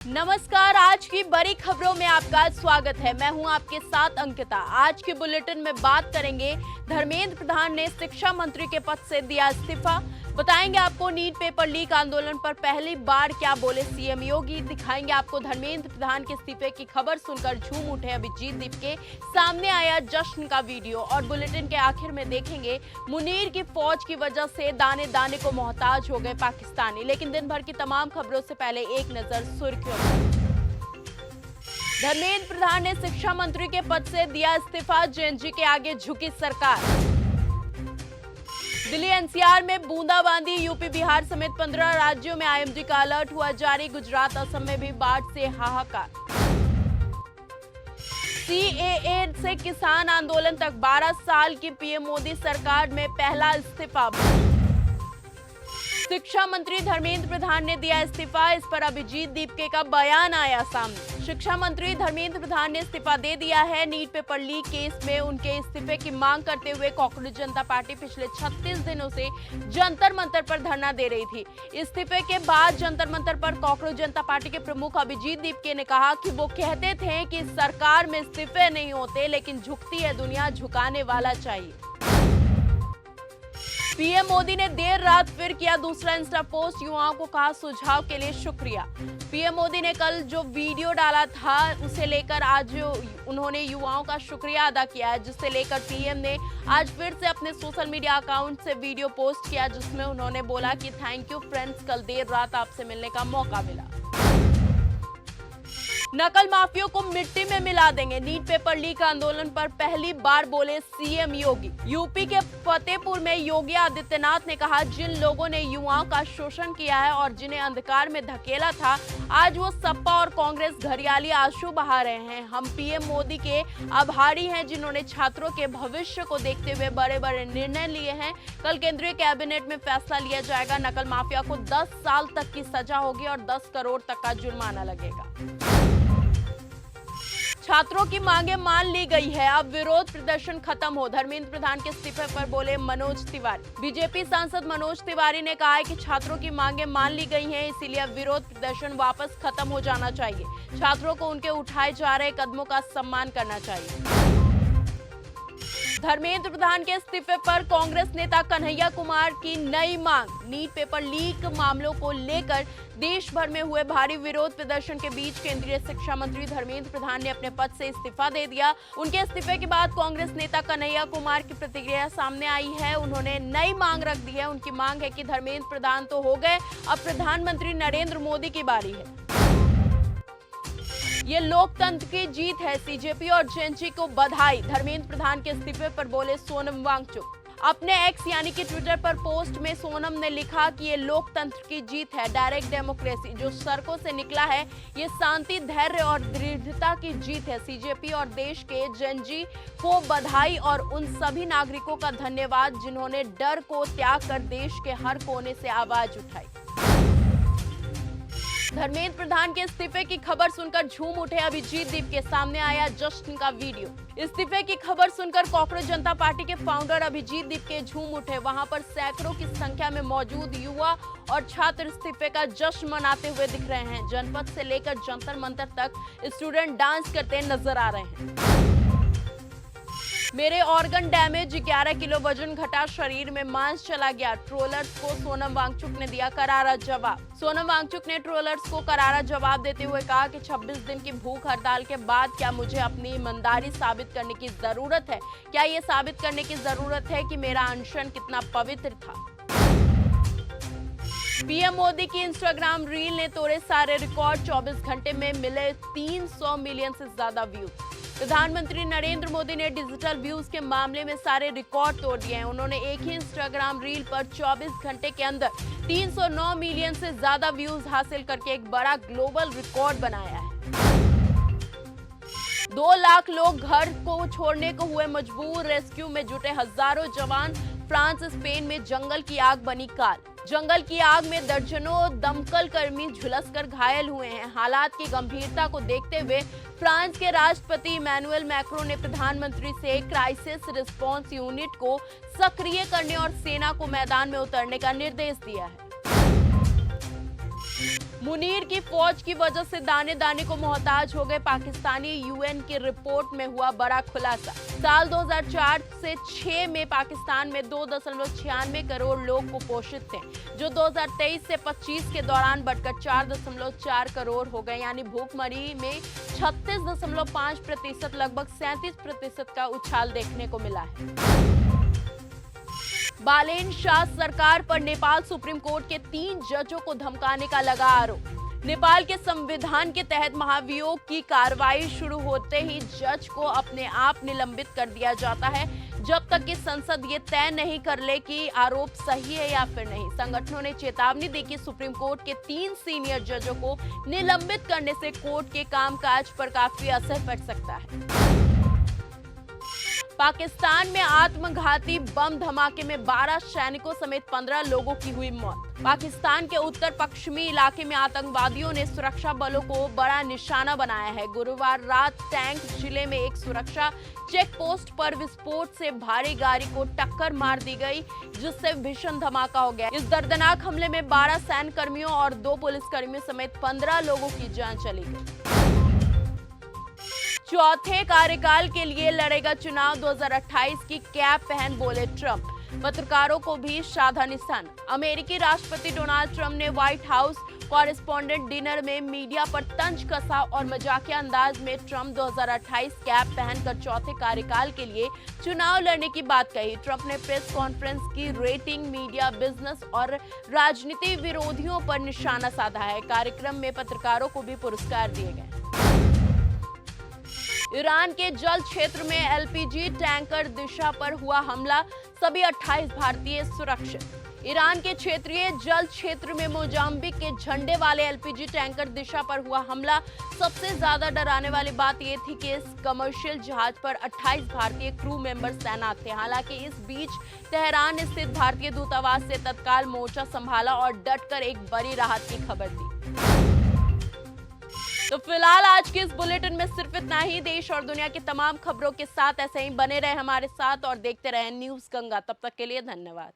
नमस्कार। आज की बड़ी खबरों में आपका स्वागत है। मैं हूं आपके साथ अंकिता। आज के बुलेटिन में बात करेंगे, धर्मेंद्र प्रधान ने शिक्षा मंत्री के पद से दिया इस्तीफा। बताएंगे आपको नीट पेपर लीक आंदोलन पर पहली बार क्या बोले सीएम योगी। दिखाएंगे आपको धर्मेंद्र प्रधान के इस्तीफे की खबर सुनकर झूम उठे अभिजीत दीप के सामने आया जश्न का वीडियो। और बुलेटिन के आखिर में देखेंगे, मुनीर की फौज की वजह से दाने दाने को मोहताज हो गए पाकिस्तानी। लेकिन दिन भर की तमाम खबरों से पहले एक नजर सुर्खियों पर। धर्मेंद्र प्रधान ने शिक्षा मंत्री के पद से दिया इस्तीफा। जेएनजी के आगे झुकी सरकार। दिल्ली एनसीआर में बूंदाबांदी। यूपी बिहार समेत 15 राज्यों में आईएमडी का अलर्ट हुआ जारी। गुजरात असम में भी बाढ़ से हाहाकार। सीएए से किसान आंदोलन तक 12 साल की पीएम मोदी सरकार में पहला इस्तीफा। शिक्षा मंत्री धर्मेंद्र प्रधान ने दिया इस्तीफा। इस पर अभिजीत दीपके का बयान आया सामने। शिक्षा मंत्री धर्मेंद्र प्रधान ने इस्तीफा दे दिया है। नीट पेपर लीक केस में उनके इस्तीफे की मांग करते हुए कांग्रेस जनता पार्टी पिछले 36 दिनों से जंतर मंतर पर धरना दे रही थी। इस्तीफे के बाद जंतर मंतर पर कांग्रेस जनता पार्टी के प्रमुख अभिजीत दीपके ने कहा कि वो कहते थे कि सरकार में इस्तीफे नहीं होते, लेकिन झुकती है दुनिया, झुकाने वाला चाहिए। पीएम मोदी ने देर रात फिर किया दूसरा इंस्टा पोस्ट। युवाओं को कहा सुझाव के लिए शुक्रिया। पीएम मोदी ने कल जो वीडियो डाला था उसे लेकर आज उन्होंने युवाओं का शुक्रिया अदा किया है, जिससे लेकर पीएम ने आज फिर से अपने सोशल मीडिया अकाउंट से वीडियो पोस्ट किया, जिसमें उन्होंने बोला कि थैंक यू फ्रेंड्स, कल देर रात आपसे मिलने का मौका मिला। नकल माफियों को मिट्टी में मिला देंगे। नीट पेपर लीक आंदोलन पर पहली बार बोले सीएम योगी। यूपी के फतेहपुर में योगी आदित्यनाथ ने कहा, जिन लोगों ने युवाओं का शोषण किया है और जिन्हें अंधकार में धकेला था, आज वो सपा और कांग्रेस घरियाली आंसू बहा रहे हैं। हम पीएम मोदी के आभारी हैं, जिन्होंने छात्रों के भविष्य को देखते हुए बड़े बड़े निर्णय लिए हैं। कल केंद्रीय कैबिनेट में फैसला लिया जाएगा। नकल माफिया को 10 साल तक की सजा होगी और 10 करोड़ तक का जुर्माना लगेगा। छात्रों की मांगे मान ली गई है, अब विरोध प्रदर्शन खत्म हो। धर्मेंद्र प्रधान के इस्तीफे पर बोले मनोज तिवारी। बीजेपी सांसद मनोज तिवारी ने कहा है कि छात्रों की मांगे मान ली गई हैं, इसीलिए अब विरोध प्रदर्शन वापस खत्म हो जाना चाहिए। छात्रों को उनके उठाए जा रहे कदमों का सम्मान करना चाहिए। धर्मेंद्र प्रधान के इस्तीफे पर कांग्रेस नेता कन्हैया कुमार की नई मांग। नीट पेपर लीक मामलों को लेकर देश भर में हुए भारी विरोध प्रदर्शन के बीच केंद्रीय शिक्षा मंत्री धर्मेंद्र प्रधान ने अपने पद से इस्तीफा दे दिया। उनके इस्तीफे के बाद कांग्रेस नेता कन्हैया कुमार की प्रतिक्रिया सामने आई है। उन्होंने नई मांग रख दी है। उनकी मांग है कि धर्मेंद्र प्रधान तो हो गए, अब प्रधानमंत्री नरेंद्र मोदी की बारी है। ये लोकतंत्र की जीत है। सीजेपी और जेएनजी को बधाई। धर्मेंद्र प्रधान के इस्तीफे पर बोले सोनम वांगचुक। अपने एक्स यानी कि ट्विटर पर पोस्ट में सोनम ने लिखा कि ये लोकतंत्र की जीत है। डायरेक्ट डेमोक्रेसी जो सड़कों से निकला है, ये शांति, धैर्य और दृढ़ता की जीत है। सीजेपी और देश के जेएनजी को बधाई और उन सभी नागरिकों का धन्यवाद जिन्होंने डर को त्याग कर देश के हर कोने से आवाज उठाई। धर्मेंद्र प्रधान के इस्तीफे की खबर सुनकर झूम उठे अभिजीत दीप के सामने आया जश्न का वीडियो। इस्तीफे की खबर सुनकर कांग्रेस जनता पार्टी के फाउंडर अभिजीत दीप के झूम उठे। वहां पर सैकड़ों की संख्या में मौजूद युवा और छात्र इस्तीफे का जश्न मनाते हुए दिख रहे हैं। जनपद से लेकर जंतर मंतर तक स्टूडेंट डांस करते नजर आ रहे हैं। मेरे ऑर्गन डैमेज, 11 किलो वजन घटा, शरीर में मांस चला गया। ट्रोलर्स को सोनम वांगचुक ने दिया करारा जवाब। सोनम वांगचुक ने ट्रोलर्स को करारा जवाब देते हुए कहा कि 26 दिन की भूख हड़ताल के बाद क्या मुझे अपनी ईमानदारी साबित करने की जरूरत है? क्या ये साबित करने की जरूरत है कि मेरा अनशन कितना पवित्र था? पीएम मोदी की इंस्टाग्राम रील ने तोड़े सारे रिकॉर्ड। 24 घंटे में मिले 300 मिलियन से ज्यादा व्यूज। प्रधानमंत्री नरेंद्र मोदी ने डिजिटल व्यूज के मामले में सारे रिकॉर्ड तोड़ दिए हैं। उन्होंने एक ही इंस्टाग्राम रील पर 24 घंटे के अंदर 309 मिलियन से ज्यादा व्यूज हासिल करके एक बड़ा ग्लोबल रिकॉर्ड बनाया है। 2 लाख लोग घर को छोड़ने को हुए मजबूर। रेस्क्यू में जुटे हजारों जवान। फ्रांस स्पेन में जंगल की आग बनी काल। जंगल की आग में दर्जनों दमकल कर्मी झुलसकर घायल हुए हैं। हालात की गंभीरता को देखते हुए फ्रांस के राष्ट्रपति इमैनुअल मैक्रों ने प्रधानमंत्री से क्राइसिस रिस्पांस यूनिट को सक्रिय करने और सेना को मैदान में उतरने का निर्देश दिया है। मुनीर की फौज की वजह से दाने दाने को मोहताज हो गए पाकिस्तानी, यूएन की रिपोर्ट में हुआ बड़ा खुलासा। साल 2004 से 6 में पाकिस्तान में 2.96 करोड़ लोग कुपोषित थे, जो 2023 से 25 के दौरान बढ़कर 4.4 करोड़ हो गए, यानी भूखमरी में 36.5% लगभग 37% का उछाल देखने को मिला है। बालेन शाह सरकार पर नेपाल सुप्रीम कोर्ट के 3 जजों को धमकाने का लगा आरोप। नेपाल के संविधान के तहत महाभियोग की कार्रवाई शुरू होते ही जज को अपने आप निलंबित कर दिया जाता है, जब तक कि संसद ये तय नहीं कर ले कि आरोप सही है या फिर नहीं। संगठनों ने चेतावनी दी कि सुप्रीम कोर्ट के 3 सीनियर जजों को निलंबित करने से कोर्ट के कामकाज पर काफी असर पड़ सकता है। पाकिस्तान में आत्मघाती बम धमाके में 12 सैनिकों समेत 15 लोगों की हुई मौत। पाकिस्तान के उत्तर पश्चिमी इलाके में आतंकवादियों ने सुरक्षा बलों को बड़ा निशाना बनाया है। गुरुवार रात टैंक जिले में एक सुरक्षा चेक पोस्ट पर विस्फोट से भारी गाड़ी को टक्कर मार दी गई, जिससे भीषण धमाका हो गया। इस दर्दनाक हमले में 12 सैन्य कर्मियों और 2 पुलिसकर्मियों समेत 15 लोगों की जान चली गई। चौथे कार्यकाल के लिए लड़ेगा चुनाव, 2028 की कैप पहन बोले ट्रंप। पत्रकारों को भी साधा निशाना। अमेरिकी राष्ट्रपति डोनाल्ड ट्रंप ने व्हाइट हाउस कॉरेस्पॉन्डेंट डिनर में मीडिया पर तंज कसा और मजाकिया अंदाज में ट्रंप 2028 कैप पहनकर चौथे कार्यकाल के लिए चुनाव लड़ने की बात कही। ट्रंप ने प्रेस कॉन्फ्रेंस की रेटिंग, मीडिया, बिजनेस और राजनीति विरोधियों पर निशाना साधा है। कार्यक्रम में पत्रकारों को भी पुरस्कार दिए गए। ईरान के जल क्षेत्र में एलपीजी टैंकर दिशा पर हुआ हमला, सभी 28 भारतीय सुरक्षित। ईरान के क्षेत्रीय जल क्षेत्र में मोजाम्बिक के झंडे वाले एलपीजी टैंकर दिशा पर हुआ हमला। सबसे ज्यादा डराने वाली बात यह थी कि इस कमर्शियल जहाज पर 28 भारतीय क्रू मेंबर्स तैनात थे। हालांकि इस बीच तेहरान स्थित भारतीय दूतावास से तत्काल मोर्चा संभाला और डटकर एक बड़ी राहत की खबर दी। तो फिलहाल आज के इस बुलेटिन में सिर्फ इतना ही। देश और दुनिया की तमाम खबरों के साथ ऐसे ही बने रहे हमारे साथ और देखते रहे न्यूज़ गंगा। तब तक के लिए धन्यवाद।